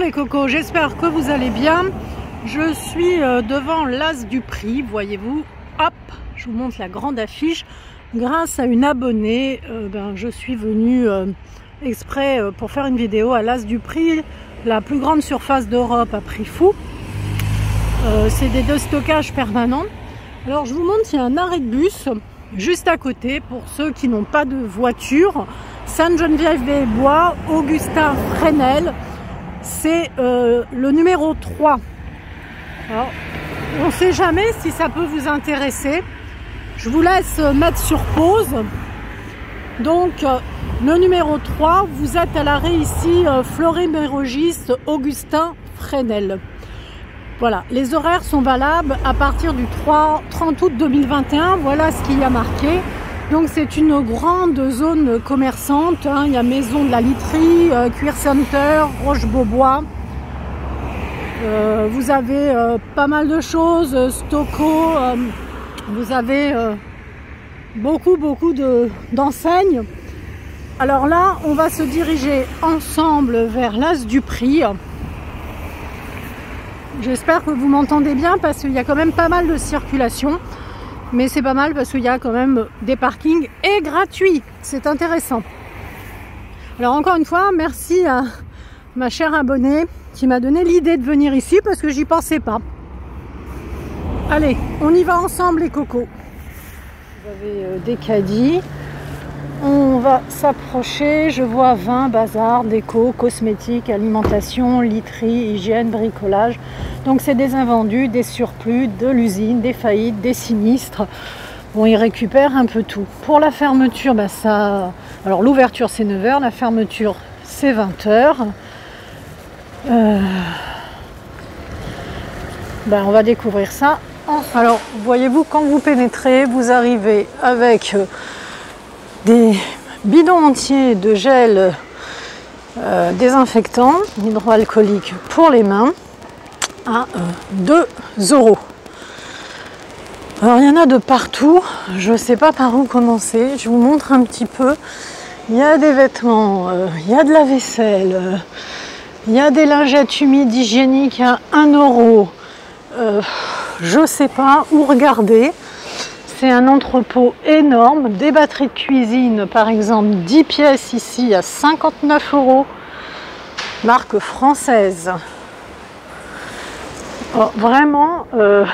les cocos, j'espère que vous allez bien. Je suis devant l'As du Prix, voyez-vous. Hop, je vous montre la grande affiche. Grâce à une abonnée, je suis venue exprès pour faire une vidéo à l'As du Prix, la plus grande surface d'Europe à prix fou. C'est des de stockage permanent. Alors je vous montre, il y a un arrêt de bus juste à côté pour ceux qui n'ont pas de voiture. Sainte-Geneviève-des-Bois, Augustin Fresnel, c'est le numéro 3. Alors, on ne sait jamais si ça peut vous intéresser. Je vous laisse mettre sur pause. Donc, le numéro 3, vous êtes à l'arrêt ici, Fleury-Mérogis, Augustin Fresnel. Voilà, les horaires sont valables à partir du 30 août 2021. Voilà ce qu'il y a marqué. Donc c'est une grande zone commerçante, hein. Il y a Maison de la Literie, Cuir Center, Roche-Beaubois. Vous avez pas mal de choses, Stocco, vous avez beaucoup d'enseignes. Alors là, on va se diriger ensemble vers l'As du Prix. J'espère que vous m'entendez bien parce qu'il y a quand même pas mal de circulation. Mais c'est pas mal parce qu'il y a quand même des parkings et gratuits. C'est intéressant. Alors encore une fois, merci à ma chère abonnée qui m'a donné l'idée de venir ici parce que j'y pensais pas. Allez, on y va ensemble les cocos. Vous avez des caddies. On va s'approcher. Je vois vin, bazar, déco, cosmétiques, alimentation, literie, hygiène, bricolage. Donc c'est des invendus, des surplus, de l'usine, des faillites, des sinistres. Bon, ils récupèrent un peu tout. Pour la fermeture, alors l'ouverture c'est 9 h, la fermeture c'est 20 h. On va découvrir ça. Alors, voyez-vous, quand vous pénétrez, vous arrivez avec des bidons entiers de gel désinfectant hydroalcoolique pour les mains à 2 €. Alors il y en a de partout, je ne sais pas par où commencer, je vous montre un petit peu. Il y a des vêtements, il y a de la vaisselle, il y a des lingettes humides hygiéniques à 1 €. Je ne sais pas où regarder. C'est un entrepôt énorme, des batteries de cuisine par exemple 10 pièces ici à 59 €, marque française. Oh, vraiment, on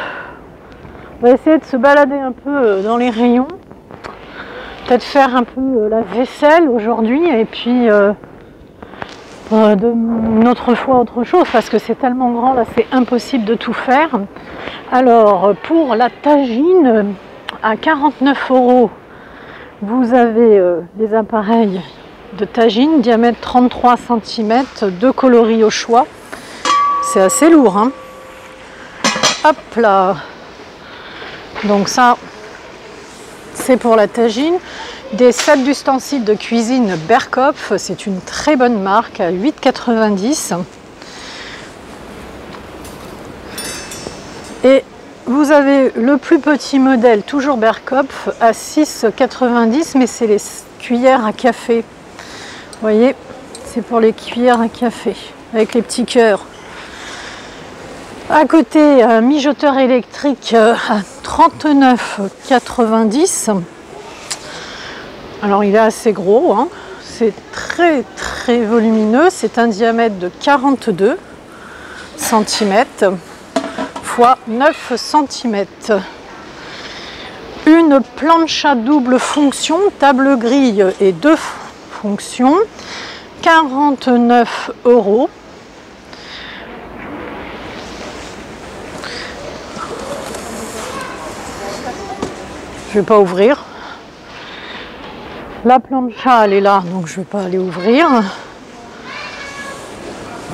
va essayer de se balader un peu dans les rayons, peut-être faire un peu la vaisselle aujourd'hui et puis une autre fois autre chose parce que c'est tellement grand là, c'est impossible de tout faire. Alors pour la tagine, à 49 €, vous avez des appareils de tagine, diamètre 33 cm, 2 coloris au choix. C'est assez lourd, hein. Hop là. Donc ça, c'est pour la tagine. Des sets d'ustensiles de cuisine Berkopf, c'est une très bonne marque, à 8,90 €. Et vous avez le plus petit modèle, toujours Berkopf, à 6,90 €, mais c'est les cuillères à café. Vous voyez, c'est pour les cuillères à café, avec les petits cœurs. À côté, un mijoteur électrique à 39,90 €. Alors il est assez gros, hein. C'est très volumineux, c'est un diamètre de 42 cm x 9 cm. Une plancha double fonction, table grille et 2 fonctions, 49 €. Je ne vais pas ouvrir. La plancha, elle est là, donc je ne vais pas aller ouvrir.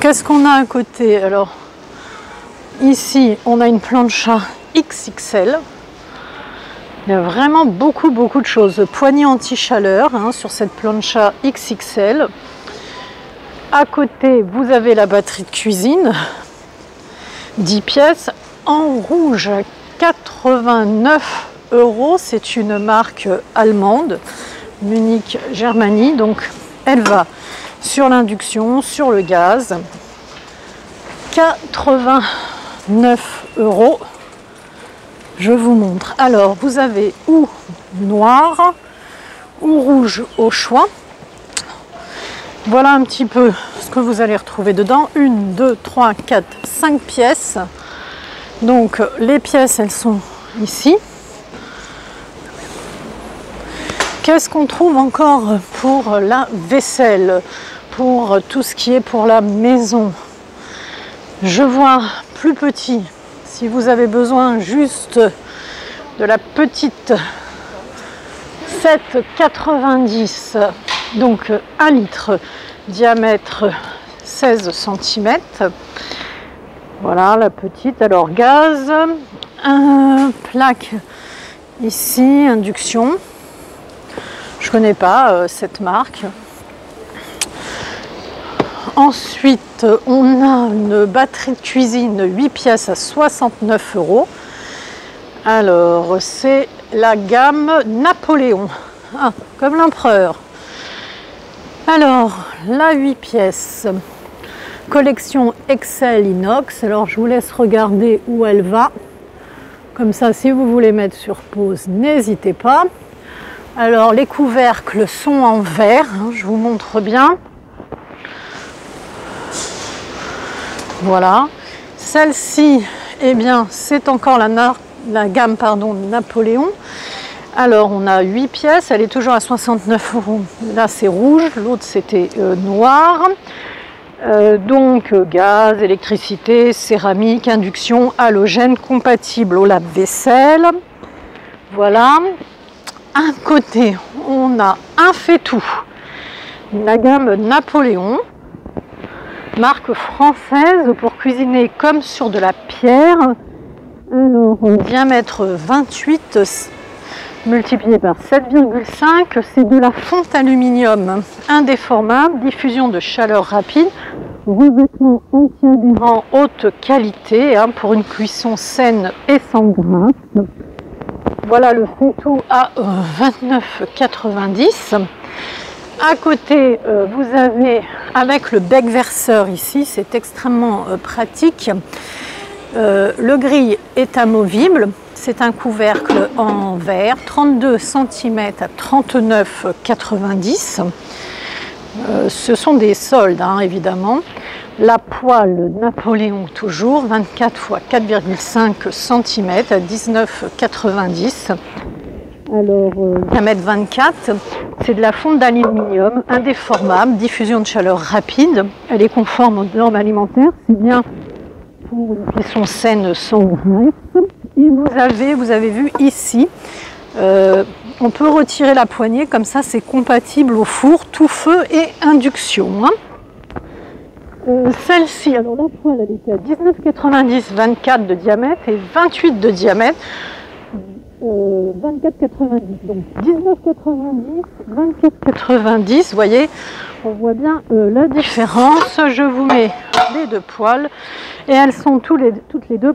Qu'est-ce qu'on a à côté? Alors, ici, on a une plancha XXL. Il y a vraiment beaucoup de choses. Poignée anti-chaleur, hein, sur cette plancha XXL. À côté, vous avez la batterie de cuisine. 10 pièces. En rouge, 89 €. C'est une marque allemande. Munich Germany, donc elle va sur l'induction, sur le gaz. 89 €. Je vous montre. Alors, vous avez ou noir ou rouge au choix. Voilà un petit peu ce que vous allez retrouver dedans. 1, 2, 3, 4, 5 pièces. Donc, les pièces, elles sont ici. Qu'est-ce qu'on trouve encore pour la vaisselle, pour tout ce qui est pour la maison? Je vois plus petit. Si vous avez besoin juste de la petite 7,90, donc 1 litre, diamètre 16 cm. Voilà la petite. Alors gaz, plaque ici, induction. Je connais pas cette marque. Ensuite, on a une batterie de cuisine 8 pièces à 69 €. Alors, c'est la gamme Napoléon, comme l'empereur. Alors, la 8 pièces, collection Excel inox. Alors, je vous laisse regarder où elle va. Comme ça, si vous voulez mettre sur pause, n'hésitez pas. Alors, les couvercles sont en verre, je vous montre bien. Voilà. Celle-ci, eh bien, c'est encore la gamme Napoléon. Alors, on a 8 pièces, elle est toujours à 69 €. Là, c'est rouge, l'autre, c'était noir. Donc, gaz, électricité, céramique, induction, halogène, compatible au lave-vaisselle. Voilà. Un côté, on a un fait-tout, la gamme Napoléon, marque française pour cuisiner comme sur de la pierre. Alors, diamètre 28 multiplié par 7,5, c'est de la fonte aluminium indéformable, diffusion de chaleur rapide, revêtement anti-adhérent haute qualité pour une cuisson saine et sans grâce. Voilà le fait-tout à 29,90 €. À côté, vous avez avec le bec verseur ici, c'est extrêmement pratique. Le grille est amovible, c'est un couvercle en verre, 32 cm à 39,90 €. Ce sont des soldes, évidemment. La poêle Napoléon toujours, 24 x 4,5 cm à 19,90 €. Alors, diamètre 24, c'est de la fonte d'aluminium indéformable, diffusion de chaleur rapide. Elle est conforme aux normes alimentaires, c'est bien pour une cuisson saine sans graisse. Et vous avez vu ici, on peut retirer la poignée, comme ça c'est compatible au four, tout feu et induction. Celle-ci, alors la poêle, elle était à 19,90 €, 24 de diamètre et 28 de diamètre. 24,90, donc 19,90, 24,90, vous voyez, on voit bien la différence. Je vous mets les deux poêles et elles sont toutes les deux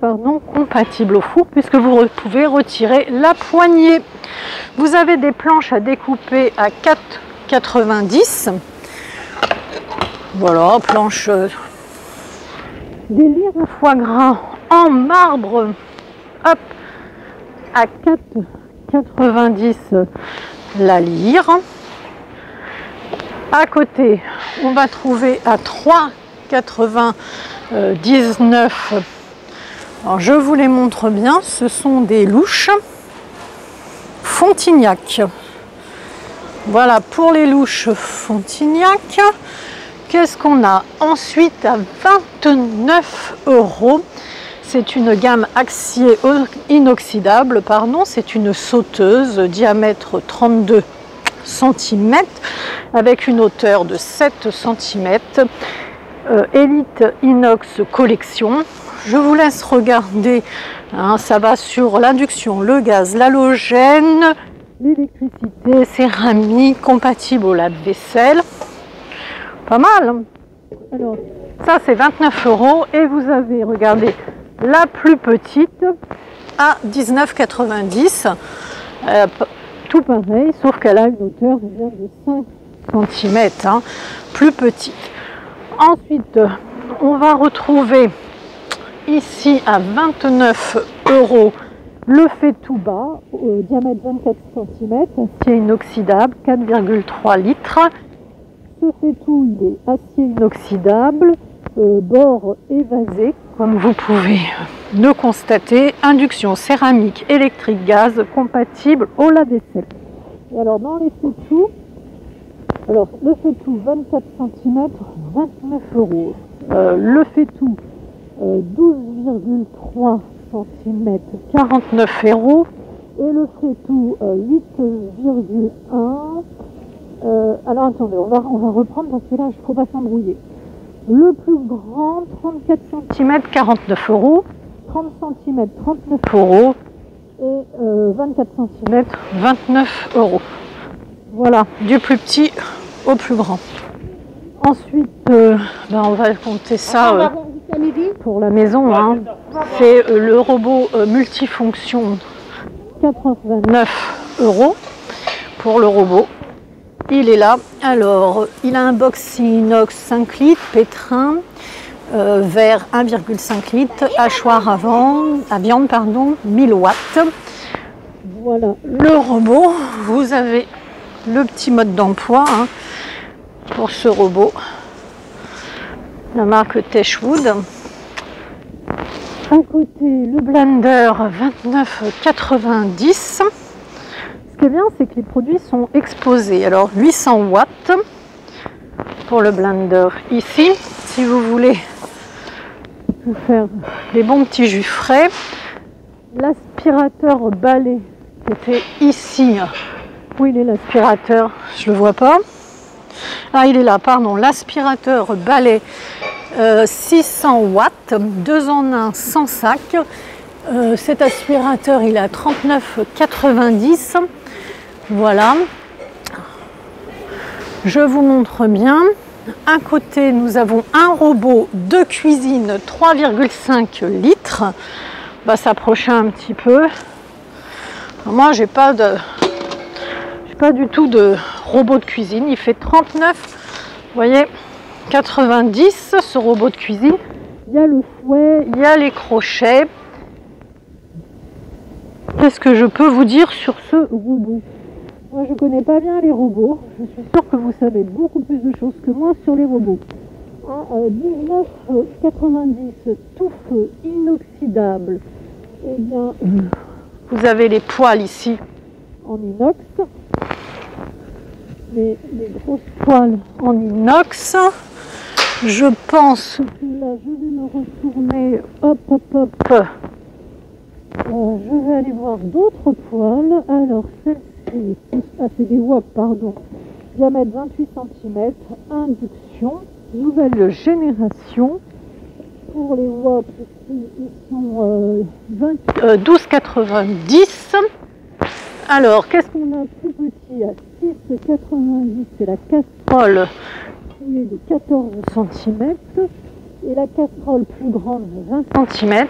compatibles au four puisque vous pouvez retirer la poignée. Vous avez des planches à découper à 4,90. Voilà, planche des lyres à foie gras en marbre, hop, à 4,90 € la lyre. À côté, on va trouver à 3,99 €. Alors, je vous les montre bien, ce sont des louches Fontignac. Voilà pour les louches Fontignac. Qu'est-ce qu'on a ensuite à 29 €? C'est une gamme acier inoxydable, c'est une sauteuse, diamètre 32 cm, avec une hauteur de 7 cm. Elite Inox Collection. Je vous laisse regarder, ça va sur l'induction, le gaz, l'halogène, l'électricité, céramique, compatible au lave-vaisselle. Pas mal. Alors, ça c'est 29 € et vous avez, regardez, la plus petite à 19,90 €. Tout pareil, sauf qu'elle a une hauteur de 5 cm, plus petite. Ensuite, on va retrouver ici à 29 € le fait tout bas, diamètre 24 cm, acier inoxydable, 4,3 litres. Ce fait tout, il est acier inoxydable, bord évasé, comme vous pouvez le constater. Induction céramique, électrique, gaz, compatible au lave-vaisselle. Et alors dans les fait tout, alors le fait tout 24 cm, 29 €. Le fait tout 12,3 cm, 49 €. Et le fait tout 8,1. Alors attendez, on va reprendre parce que là, il ne faut pas s'embrouiller. Le plus grand, 34 cm, 49 €. 30 cm, 39 €. Et 24 cm, 29 €. Voilà, du plus petit au plus grand. Ensuite, on va compter ça pour la maison. Hein. C'est le robot multifonction, 89 € pour le robot. Il est là. Alors, il a un box inox 5 litres, pétrin, verre 1,5 litres, hachoir à viande, 1000 watts. Voilà le robot. Vous avez le petit mode d'emploi pour ce robot. La marque Teshwood. À côté, le blender 29,90 €. Ce qui est bien, c'est que les produits sont exposés. Alors 800 watts pour le blender ici. Si vous voulez vous faire des bons petits jus frais. L'aspirateur balai qui était ici. Où il est l'aspirateur? Je le vois pas. Ah, il est là, pardon. L'aspirateur balai 600 watts, 2 en 1 sans sac. Cet aspirateur, il est à 39,90 €. Voilà. Je vous montre bien. À côté, nous avons un robot de cuisine 3,5 litres. On va s'approcher un petit peu. Moi, j'ai pas du tout de robot de cuisine. Il fait 39, vous voyez, 90 ce robot de cuisine. Il y a le fouet, il y a les crochets. Qu'est-ce que je peux vous dire sur ce robot? Moi, je connais pas bien les robots. Je suis sûre que vous savez beaucoup plus de choses que moi sur les robots. 19,90 tout feu inoxydable. Eh bien, vous avez les poêles ici en inox. Les grosses poêles en inox. Je pense que là, je vais me retourner. Hop. Je vais aller voir d'autres poêles. Alors, celle-ci, c'est des wok, pardon. Diamètre 28 cm, induction, nouvelle génération. Pour les wok, ils sont 12,90 €. Alors, qu'est-ce qu'on a plus petit à 6,90 €? C'est la casserole qui est de 14 cm. Et la casserole plus grande, 20 cm,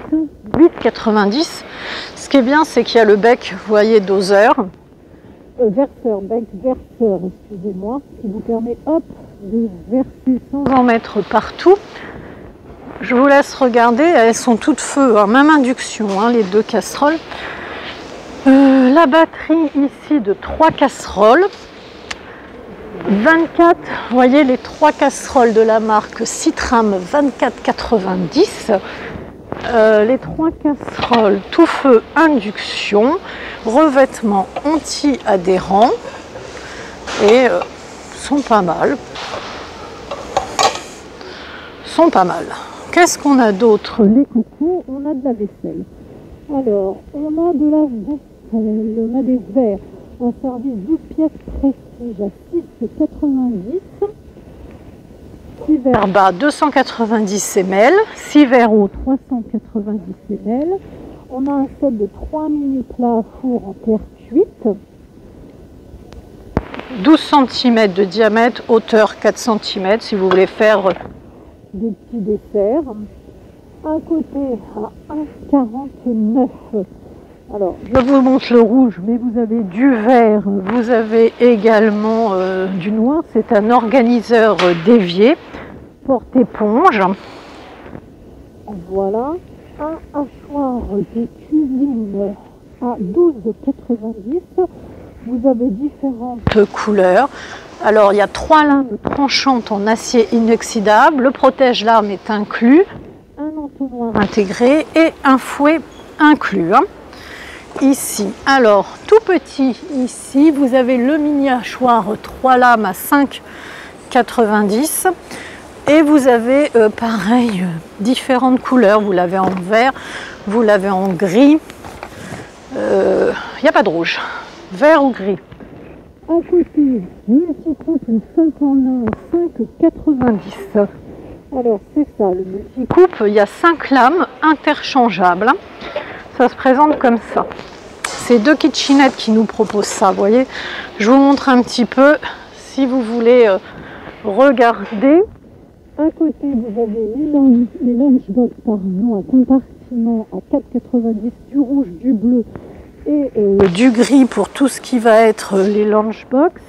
8,90 €. Ce qui est bien, c'est qu'il y a le bec, vous voyez, doseur. Bec verseur, excusez-moi, qui vous permet, de verser sans en mettre partout. Je vous laisse regarder, elles sont toutes feu, même induction, les deux casseroles. La batterie ici de 3 casseroles. 24, vous voyez les 3 casseroles de la marque Citram, 24,90 €. Les 3 casseroles tout feu induction, revêtement anti-adhérent et sont pas mal. Qu'est-ce qu'on a d'autre? Les coucous, on a de la vaisselle. Alors, on a de la vaisselle, on a des verres. Un service 12 pièces prestige à 6,90 €. 6 verres bas 290 ml, 6 verres hauts 390 ml. On a un set de 3 mini plats à four en terre cuite. 12 cm de diamètre, hauteur 4 cm si vous voulez faire des petits desserts. À côté à 1,49 €. Alors, je vous montre le rouge, mais vous avez du vert, vous avez également du noir. C'est un organiseur d'évier, porte-éponge. Voilà. un hachoir de cuisine à 12,90 €. Vous avez différentes couleurs. Alors il y a 3 lames tranchantes en acier inoxydable, le protège-larme est inclus, un entonnoir intégré et un fouet inclus. Ici, alors tout petit, ici vous avez le mini hachoir 3 lames à 5,90 € et vous avez pareil différentes couleurs. Vous l'avez en vert, vous l'avez en gris, il n'y a pas de rouge, vert ou gris. À côté, multicoupe, une 5 en 1 à 5,90 €. Alors c'est ça, le multicoupe, il y a 5 lames interchangeables. Ça se présente comme ça. C'est 2 kitchenettes qui nous proposent ça, vous voyez. Je vous montre un petit peu, si vous voulez regarder. À côté, vous avez les lunchbox à compartiment à 4,90 €, du rouge, du bleu et du gris pour tout ce qui va être les lunchbox.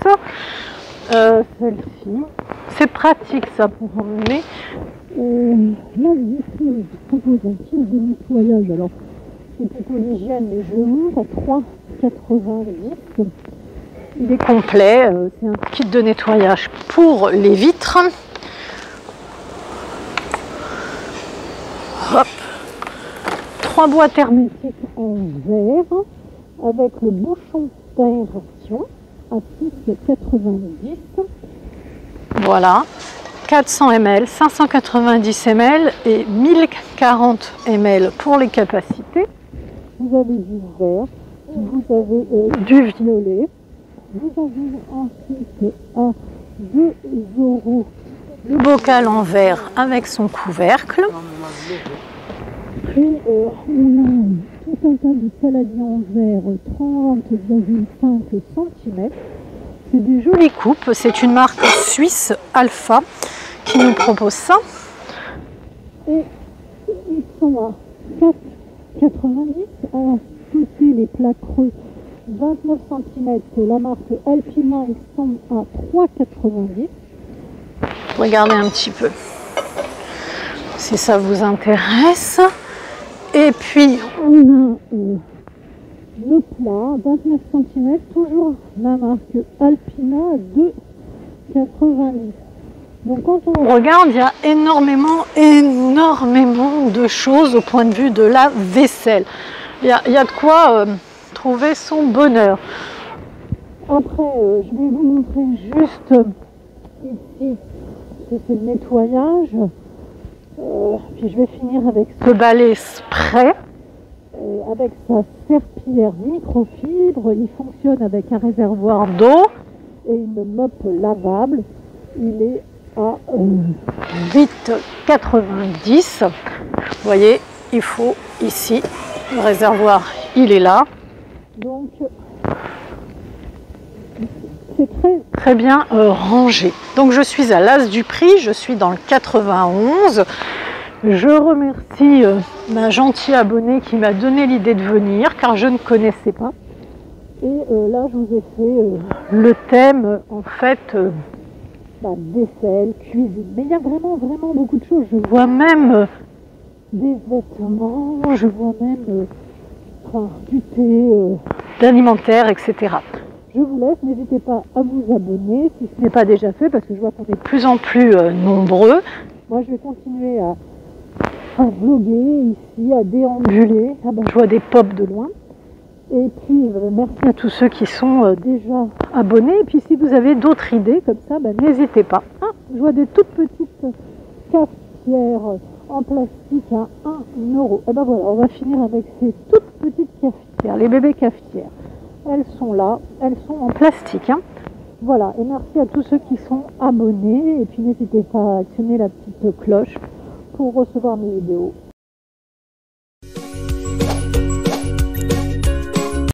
Celle-ci, c'est pratique ça pour emmener. Là, ici, je vous propose un kit de nettoyage. Alors, c'est plutôt l'hygiène, mais je monte à 3,90 €. Il est complet, c'est un kit de nettoyage pour les vitres. Hop. 3 boîtes hermétiques en verre avec le bouchon d'aération à 6,90 €. Voilà, 400 ml, 590 ml et 1040 ml pour les capacités. Vous avez du vert, vous avez du violet, vous avez ensuite à 2 € le bocal en verre avec son couvercle. Puis on a tout un tas de saladiers en verre 30,5 cm. C'est des jolies coupes, c'est une marque suisse Alpha qui nous propose ça. Et ils sont à 4,90 €. À côté, les plats creux 29 cm, c'est la marque Alpina, ils sont à 3,90 €. Regardez un petit peu si ça vous intéresse. Et puis on a le plat 29 cm, toujours la marque Alpina, 2,90 €. Donc quand on regarde, il y a énormément de choses au point de vue de la vaisselle. Il y a de quoi trouver son bonheur. Après, je vais vous montrer juste ici, c'est le nettoyage. Puis je vais finir avec ce balai spray, avec sa serpillière microfibre. Il fonctionne avec un réservoir d'eau et une mop lavable. Il est à 8,90 €. Vous voyez, il faut ici, le réservoir, il est là. Donc, c'est très bien rangé. Donc je suis à l'As du Prix, je suis dans le 91. Je remercie ma gentille abonnée qui m'a donné l'idée de venir car je ne connaissais pas. Et là je vous ai fait le thème en fait vaisselle, cuisine. Mais il y a vraiment beaucoup de choses. Je vois même des vêtements, je vois même du thé, d'alimentaire, etc. Je vous laisse, n'hésitez pas à vous abonner si ce n'est pas déjà fait parce que je vois qu'on est de plus en plus nombreux. Moi je vais continuer à vlogger ici, à déambuler. Ah ben, je vois des pops de loin. Et puis merci à tous ceux qui sont déjà abonnés. Et puis si vous avez d'autres idées comme ça, ben, n'hésitez pas. Ah, je vois des toutes petites cafetières en plastique à 1 €. Et ben voilà, on va finir avec ces toutes petites cafetières, les bébés cafetières. Elles sont là, elles sont en plastique. Hein. Voilà, et merci à tous ceux qui sont abonnés. Et puis n'hésitez pas à actionner la petite cloche pour recevoir mes vidéos.